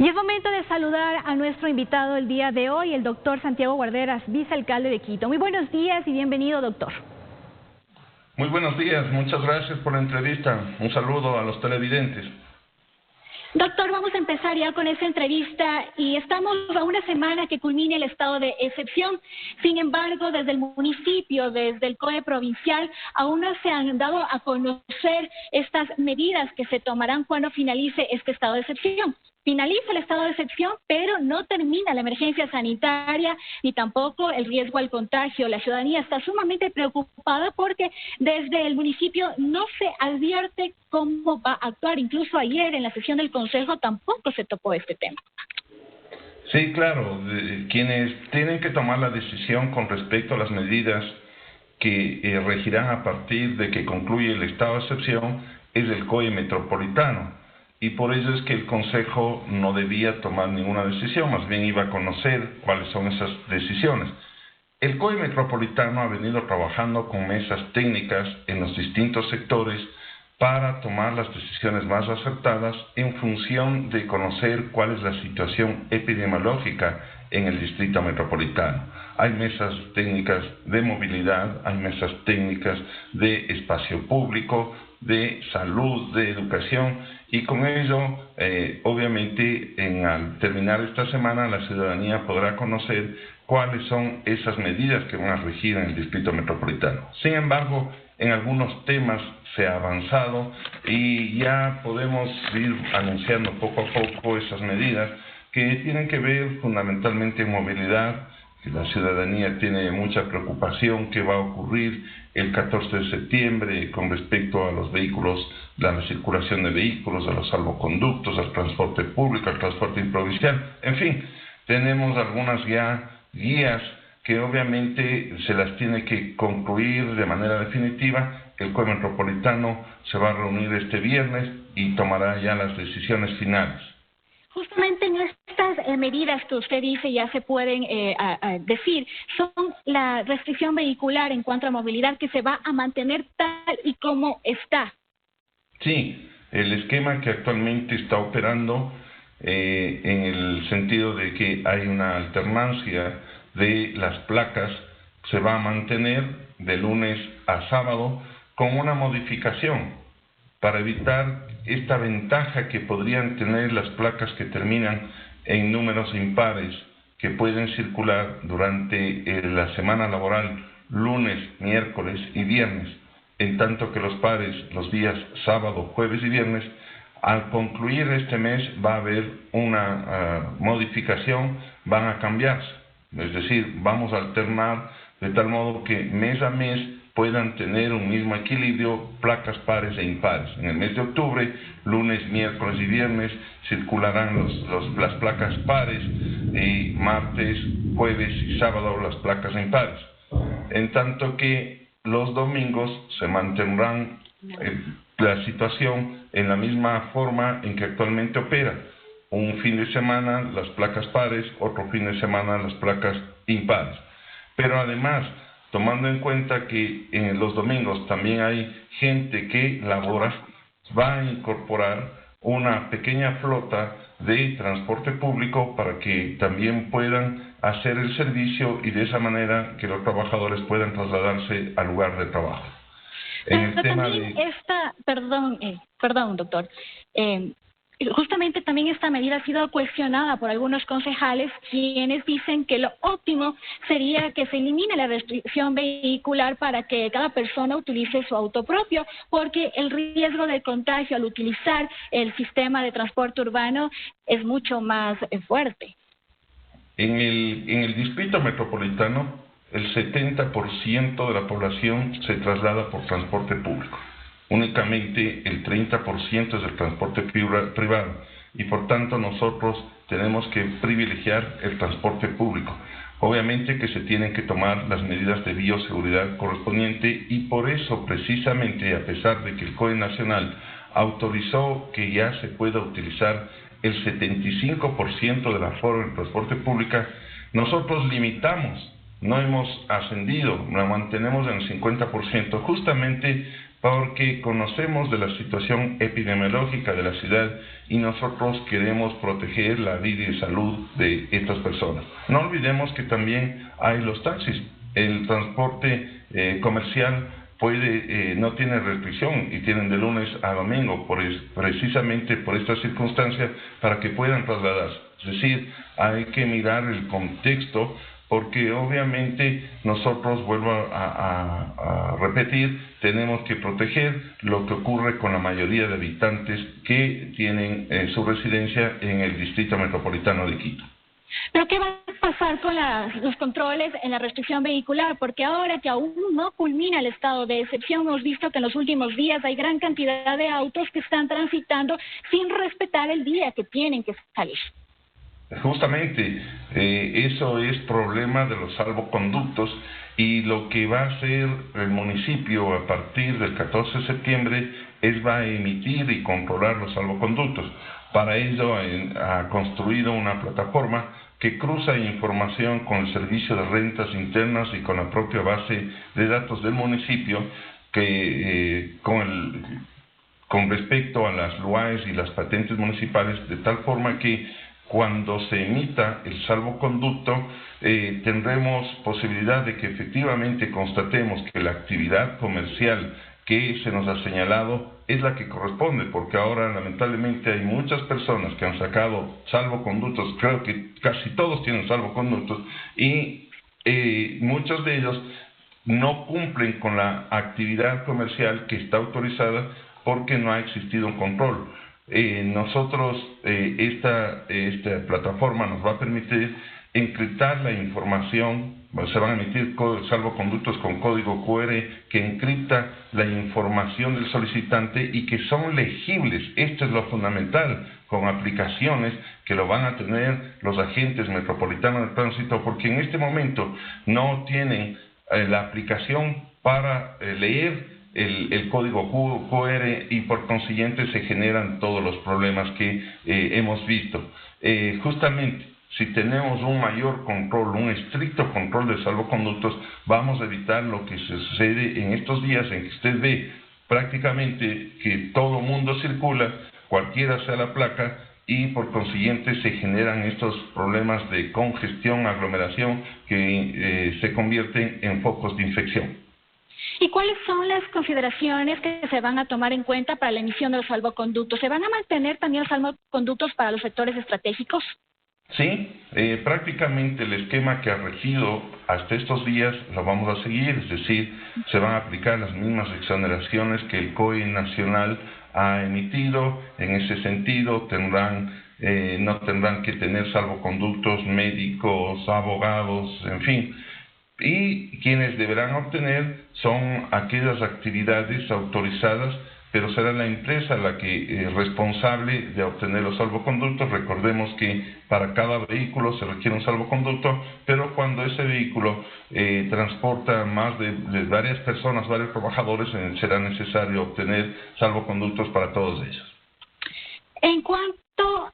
Y es momento de saludar a nuestro invitado el día de hoy, el doctor Santiago Guarderas, vicealcalde de Quito. Muy buenos días y bienvenido, doctor. Muy buenos días, muchas gracias por la entrevista. Un saludo a los televidentes. Doctor, vamos a empezar ya con esa entrevista y estamos a una semana que culmine el estado de excepción. Sin embargo, desde el municipio, desde el COE provincial, aún no se han dado a conocer estas medidas que se tomarán cuando finalice este estado de excepción. Finaliza el estado de excepción, pero no termina la emergencia sanitaria ni tampoco el riesgo al contagio. La ciudadanía está sumamente preocupada porque desde el municipio no se advierte cómo va a actuar. Incluso ayer en la sesión del Consejo tampoco se tocó este tema. Sí, claro. Quienes tienen que tomar la decisión con respecto a las medidas que regirán a partir de que concluye el estado de excepción es el COE metropolitano. Y por ello es que el Consejo no debía tomar ninguna decisión, más bien iba a conocer cuáles son esas decisiones. El COE metropolitano ha venido trabajando con mesas técnicas en los distintos sectores para tomar las decisiones más acertadas en función de conocer cuál es la situación epidemiológica en el distrito metropolitano. Hay mesas técnicas de movilidad, hay mesas técnicas de espacio público, de salud, de educación, y con ello, obviamente, al terminar esta semana, la ciudadanía podrá conocer cuáles son esas medidas que van a regir en el distrito metropolitano. Sin embargo, en algunos temas se ha avanzado y ya podemos ir anunciando poco a poco esas medidas que tienen que ver fundamentalmente en movilidad, que la ciudadanía tiene mucha preocupación qué va a ocurrir el 14 de septiembre con respecto a los vehículos, a la circulación de vehículos, a los salvoconductos, al transporte público, al transporte improvincial. En fin, tenemos algunas guías que obviamente se las tiene que concluir de manera definitiva. El COE metropolitano se va a reunir este viernes y tomará ya las decisiones finales. Justamente en estas medidas que usted dice ya se pueden decir, son la restricción vehicular en cuanto a movilidad que se va a mantener tal y como está. Sí, el esquema que actualmente está operando en el sentido de que hay una alternancia de las placas se va a mantener de lunes a sábado con una modificación para evitar esta ventaja que podrían tener las placas que terminan en números impares, que pueden circular durante la semana laboral, lunes, miércoles y viernes, en tanto que los pares, los días sábado, jueves y viernes, al concluir este mes va a haber una modificación, van a cambiarse. Es decir, vamos a alternar de tal modo que mes a mes puedan tener un mismo equilibrio placas pares e impares. En el mes de octubre, lunes, miércoles y viernes circularán las placas pares y martes, jueves y sábado las placas impares. En tanto que los domingos se mantendrán la situación en la misma forma en que actualmente opera. Un fin de semana las placas pares, otro fin de semana las placas impares. Pero además, tomando en cuenta que en los domingos también hay gente que labora, va a incorporar una pequeña flota de transporte público para que también puedan hacer el servicio y de esa manera que los trabajadores puedan trasladarse al lugar de trabajo. Perdón, doctor. Justamente también esta medida ha sido cuestionada por algunos concejales, quienes dicen que lo óptimo sería que se elimine la restricción vehicular para que cada persona utilice su auto propio, porque el riesgo de contagio al utilizar el sistema de transporte urbano es mucho más fuerte. En el distrito metropolitano, el 70% de la población se traslada por transporte público. Únicamente el 30% es el transporte privado y por tanto nosotros tenemos que privilegiar el transporte público. Obviamente que se tienen que tomar las medidas de bioseguridad correspondiente y por eso precisamente, a pesar de que el COE nacional autorizó que ya se pueda utilizar el 75% del aforo en transporte público, nosotros limitamos, no hemos ascendido, la mantenemos en el 50%, justamente porque conocemos de la situación epidemiológica de la ciudad y nosotros queremos proteger la vida y salud de estas personas. No olvidemos que también hay los taxis. El transporte comercial no tiene restricción y tienen de lunes a domingo, precisamente por esta circunstancia, para que puedan trasladarse. Es decir, hay que mirar el contexto, porque obviamente nosotros, vuelvo a repetir, tenemos que proteger lo que ocurre con la mayoría de habitantes que tienen su residencia en el Distrito Metropolitano de Quito. ¿Pero qué va a pasar con los controles en la restricción vehicular? Porque ahora que aún no culmina el estado de excepción, hemos visto que en los últimos días hay gran cantidad de autos que están transitando sin respetar el día que tienen que salir. Justamente, eso es problema de los salvoconductos, y lo que va a hacer el municipio a partir del 14 de septiembre va a emitir y controlar los salvoconductos. Para ello ha construido una plataforma que cruza información con el Servicio de Rentas Internas y con la propia base de datos del municipio, que con respecto a las LUAES y las patentes municipales, de tal forma que cuando se emita el salvoconducto, tendremos posibilidad de que efectivamente constatemos que la actividad comercial que se nos ha señalado es la que corresponde, porque ahora lamentablemente hay muchas personas que han sacado salvoconductos, creo que casi todos tienen salvoconductos, y muchos de ellos no cumplen con la actividad comercial que está autorizada porque no ha existido un control. Esta plataforma nos va a permitir encriptar la información. Se van a emitir salvoconductos con código QR que encripta la información del solicitante y que son legibles. Esto es lo fundamental, con aplicaciones que lo van a tener los agentes metropolitanos de tránsito, porque en este momento no tienen la aplicación para leer el código QR, y por consiguiente se generan todos los problemas que hemos visto. Justamente, si tenemos un mayor control, un estricto control de salvoconductos, vamos a evitar lo que sucede en estos días en que usted ve prácticamente que todo mundo circula, cualquiera sea la placa, y por consiguiente se generan estos problemas de congestión, aglomeración, que se convierten en focos de infección. ¿Y cuáles son las consideraciones que se van a tomar en cuenta para la emisión de los salvoconductos? ¿Se van a mantener también los salvoconductos para los sectores estratégicos? Sí, prácticamente el esquema que ha regido hasta estos días lo vamos a seguir, es decir, se van a aplicar las mismas exoneraciones que el COE nacional ha emitido. En ese sentido, no tendrán que tener salvoconductos médicos, abogados, en fin. Y quienes deberán obtener son aquellas actividades autorizadas, pero será la empresa la que es responsable de obtener los salvoconductos. Recordemos que para cada vehículo se requiere un salvoconducto, pero cuando ese vehículo transporta más de varias personas, varios trabajadores, será necesario obtener salvoconductos para todos ellos. En cuanto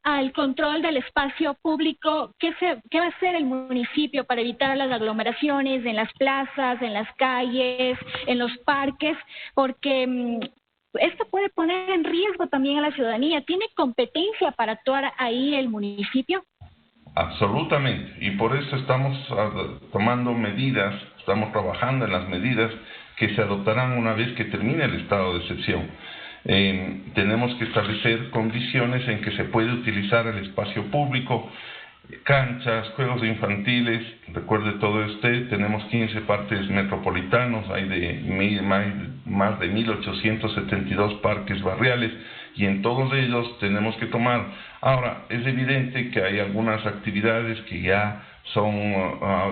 al control del espacio público, ¿qué va a hacer el municipio para evitar las aglomeraciones en las plazas, en las calles, en los parques? Porque esto puede poner en riesgo también a la ciudadanía. ¿Tiene competencia para actuar ahí el municipio? Absolutamente, y por eso estamos tomando medidas, estamos trabajando en las medidas que se adoptarán una vez que termine el estado de excepción. Tenemos que establecer condiciones en que se puede utilizar el espacio público, canchas, juegos infantiles. Recuerde todo tenemos 15 parques metropolitanos, hay más de 1.872 parques barriales, y en todos ellos tenemos que tomar. Ahora, es evidente que hay algunas actividades que ya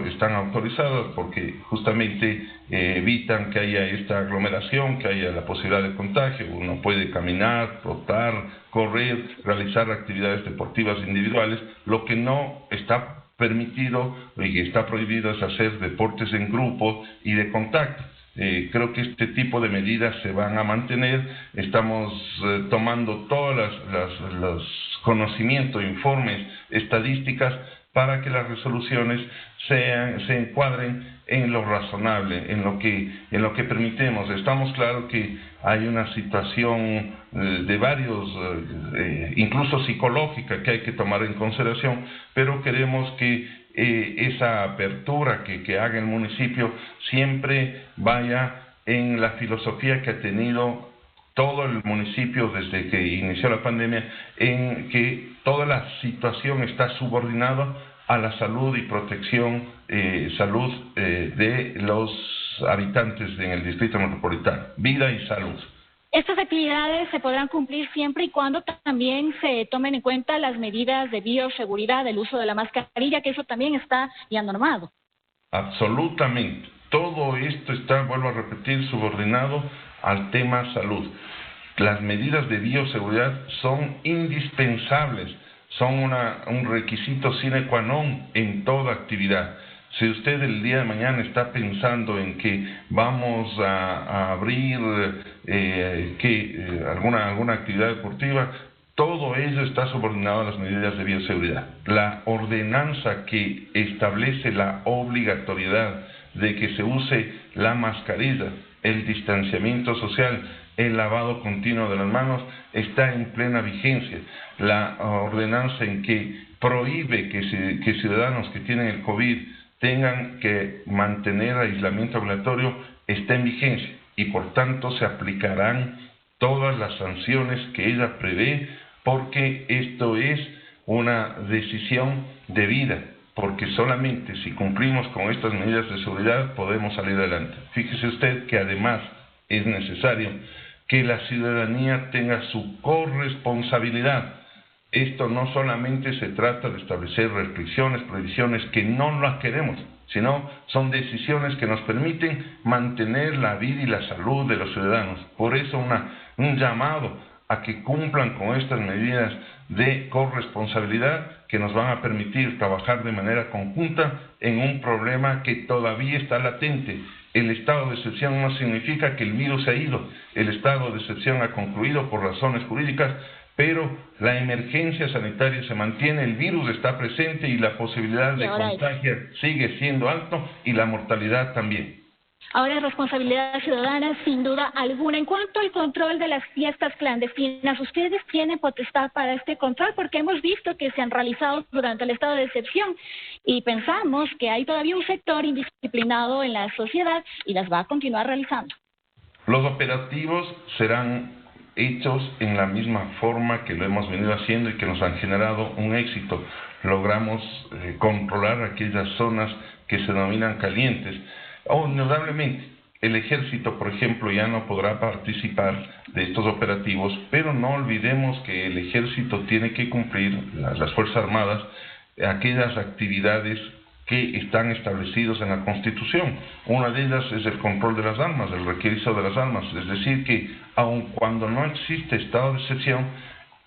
están autorizadas porque justamente evitan que haya esta aglomeración, que haya la posibilidad de contagio. Uno puede caminar, trotar, correr, realizar actividades deportivas individuales. Lo que no está permitido y está prohibido es hacer deportes en grupo y de contacto. Creo que este tipo de medidas se van a mantener. Estamos tomando todos los conocimientos, informes, estadísticas, para que las resoluciones se encuadren en lo razonable, en lo que permitemos. Estamos claros que hay una situación de varios, incluso psicológica, que hay que tomar en consideración, pero queremos que esa apertura que haga el municipio siempre vaya en la filosofía que ha tenido todo el municipio desde que inició la pandemia, en que toda la situación está subordinada a la salud y protección, de los habitantes en el Distrito Metropolitano, vida y salud. Estas actividades se podrán cumplir siempre y cuando también se tomen en cuenta las medidas de bioseguridad, el uso de la mascarilla, que eso también está ya normado. Absolutamente. Todo esto está, vuelvo a repetir, subordinado al tema salud. Las medidas de bioseguridad son indispensables, son un requisito sine qua non en toda actividad. Si usted el día de mañana está pensando en que vamos a abrir alguna actividad deportiva, todo ello está subordinado a las medidas de bioseguridad. La ordenanza que establece la obligatoriedad de que se use la mascarilla, el distanciamiento social, el lavado continuo de las manos, está en plena vigencia. La ordenanza en que prohíbe que ciudadanos que tienen el COVID tengan que mantener aislamiento obligatorio está en vigencia y por tanto se aplicarán todas las sanciones que ella prevé, porque esto es una decisión de vida, porque solamente si cumplimos con estas medidas de seguridad podemos salir adelante. Fíjese usted que además es necesario que la ciudadanía tenga su corresponsabilidad. Esto no solamente se trata de establecer restricciones, prohibiciones que no las queremos, sino son decisiones que nos permiten mantener la vida y la salud de los ciudadanos. Por eso un llamado a que cumplan con estas medidas de corresponsabilidad que nos van a permitir trabajar de manera conjunta en un problema que todavía está latente. El estado de excepción no significa que el virus se ha ido, el estado de excepción ha concluido por razones jurídicas, pero la emergencia sanitaria se mantiene, el virus está presente y la posibilidad de contagio sigue siendo alto y la mortalidad también. Ahora es responsabilidad ciudadana, sin duda alguna. En cuanto al control de las fiestas clandestinas, ¿ustedes tienen potestad para este control? Porque hemos visto que se han realizado durante el estado de excepción y pensamos que hay todavía un sector indisciplinado en la sociedad y las va a continuar realizando. Los operativos serán hechos en la misma forma que lo hemos venido haciendo y que nos han generado un éxito. Logramos controlar aquellas zonas que se denominan calientes. Indudablemente, el ejército, por ejemplo, ya no podrá participar de estos operativos, pero no olvidemos que el ejército tiene que cumplir, las Fuerzas Armadas, aquellas actividades que están establecidos en la Constitución. Una de ellas es el control de las armas, el requisito de las armas, es decir que aun cuando no existe estado de excepción,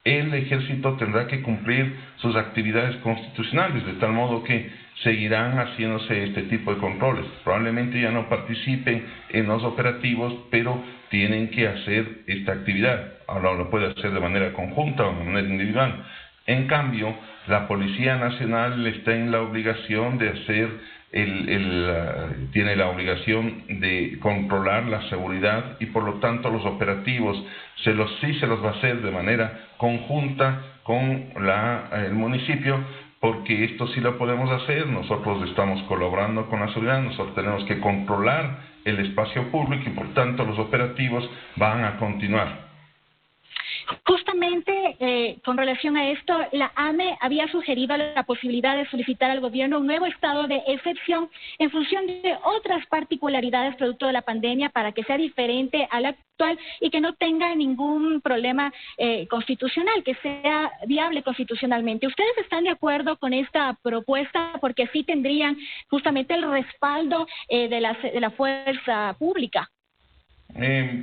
el ejército tendrá que cumplir sus actividades constitucionales, de tal modo que seguirán haciéndose este tipo de controles. Probablemente ya no participen en los operativos, pero tienen que hacer esta actividad. Ahora lo puede hacer de manera conjunta o de manera individual. En cambio, la Policía Nacional está en la obligación de hacer, tiene la obligación de controlar la seguridad y por lo tanto los operativos sí se los va a hacer de manera conjunta con el municipio, porque esto sí lo podemos hacer. Nosotros estamos colaborando con la seguridad, nosotros tenemos que controlar el espacio público y por tanto los operativos van a continuar. Justamente con relación a esto, la AME había sugerido la posibilidad de solicitar al gobierno un nuevo estado de excepción en función de otras particularidades producto de la pandemia para que sea diferente al actual y que no tenga ningún problema constitucional, que sea viable constitucionalmente. ¿Ustedes están de acuerdo con esta propuesta? Porque así tendrían justamente el respaldo de la fuerza pública.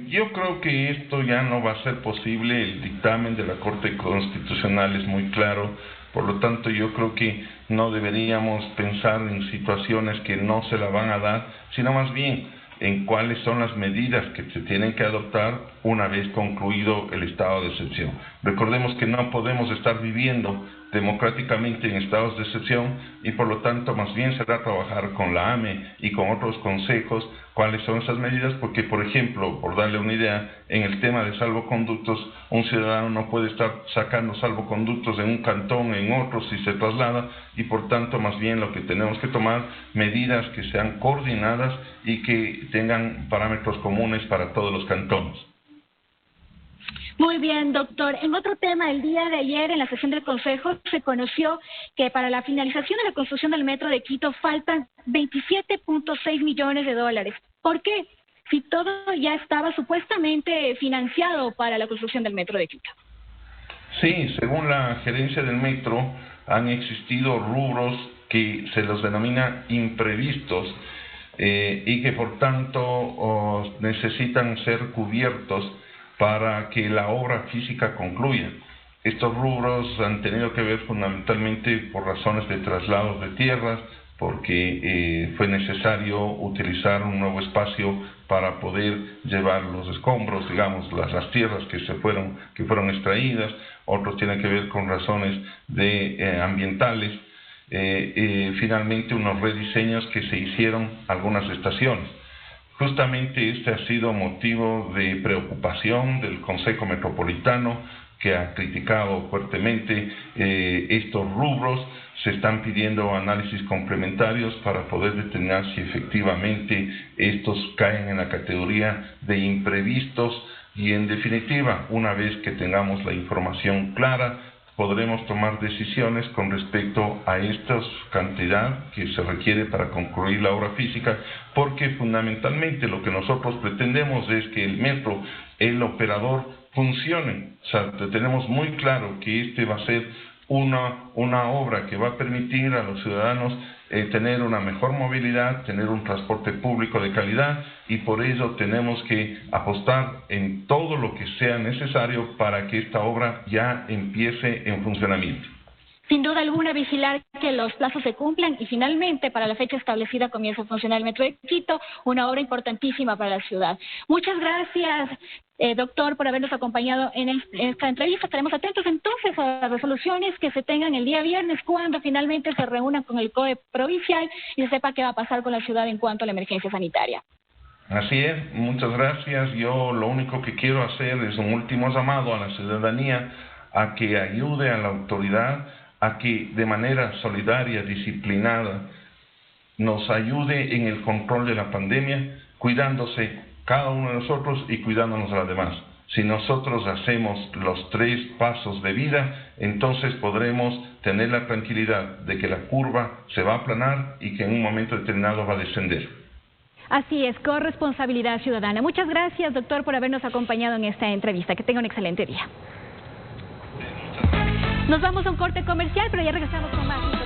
Yo creo que esto ya no va a ser posible. El dictamen de la Corte Constitucional es muy claro, por lo tanto yo creo que no deberíamos pensar en situaciones que no se la van a dar, sino más bien en cuáles son las medidas que se tienen que adoptar una vez concluido el estado de excepción. Recordemos que no podemos estar viviendo democráticamente en estados de excepción y por lo tanto más bien será trabajar con la AME y con otros consejos cuáles son esas medidas, porque por ejemplo, por darle una idea, en el tema de salvoconductos, un ciudadano no puede estar sacando salvoconductos en un cantón, en otro, si se traslada, y por tanto más bien lo que tenemos que tomar medidas que sean coordinadas y que tengan parámetros comunes para todos los cantones. Muy bien, doctor. En otro tema, el día de ayer en la sesión del Consejo se conoció que para la finalización de la construcción del Metro de Quito faltan 27.6 millones de dólares. ¿Por qué? Si todo ya estaba supuestamente financiado para la construcción del Metro de Quito. Sí, según la gerencia del Metro, han existido rubros que se los denomina imprevistos y que por tanto necesitan ser cubiertos para que la obra física concluya. Estos rubros han tenido que ver fundamentalmente por razones de traslados de tierras, porque fue necesario utilizar un nuevo espacio para poder llevar los escombros, digamos, las tierras que fueron extraídas. Otros tienen que ver con razones ambientales. Finalmente unos rediseños que se hicieron algunas estaciones. Justamente este ha sido motivo de preocupación del Consejo Metropolitano, que ha criticado fuertemente estos rubros. Se están pidiendo análisis complementarios para poder determinar si efectivamente estos caen en la categoría de imprevistos y en definitiva, una vez que tengamos la información clara, podremos tomar decisiones con respecto a esta cantidad que se requiere para concluir la obra física, porque fundamentalmente lo que nosotros pretendemos es que el metro, el operador, funcione. O sea, tenemos muy claro que este va a ser una obra que va a permitir a los ciudadanos tener una mejor movilidad, tener un transporte público de calidad, y por ello tenemos que apostar en todo lo que sea necesario para que esta obra ya empiece en funcionamiento. Sin duda alguna, vigilar que los plazos se cumplan y finalmente para la fecha establecida comienza a funcionar el Metro de Quito, una obra importantísima para la ciudad. Muchas gracias, doctor, por habernos acompañado en esta entrevista. Estaremos atentos entonces a las resoluciones que se tengan el día viernes, cuando finalmente se reúnan con el COE provincial y se sepa qué va a pasar con la ciudad en cuanto a la emergencia sanitaria. Así es, muchas gracias. Yo lo único que quiero hacer es un último llamado a la ciudadanía a que ayude a la autoridad a que de manera solidaria, disciplinada, nos ayude en el control de la pandemia, cuidándose cada uno de nosotros y cuidándonos a los demás. Si nosotros hacemos los 3 pasos de vida, entonces podremos tener la tranquilidad de que la curva se va a aplanar y que en un momento determinado va a descender. Así es, corresponsabilidad ciudadana. Muchas gracias, doctor, por habernos acompañado en esta entrevista. Que tenga un excelente día. Nos vamos a un corte comercial, pero ya regresamos con más.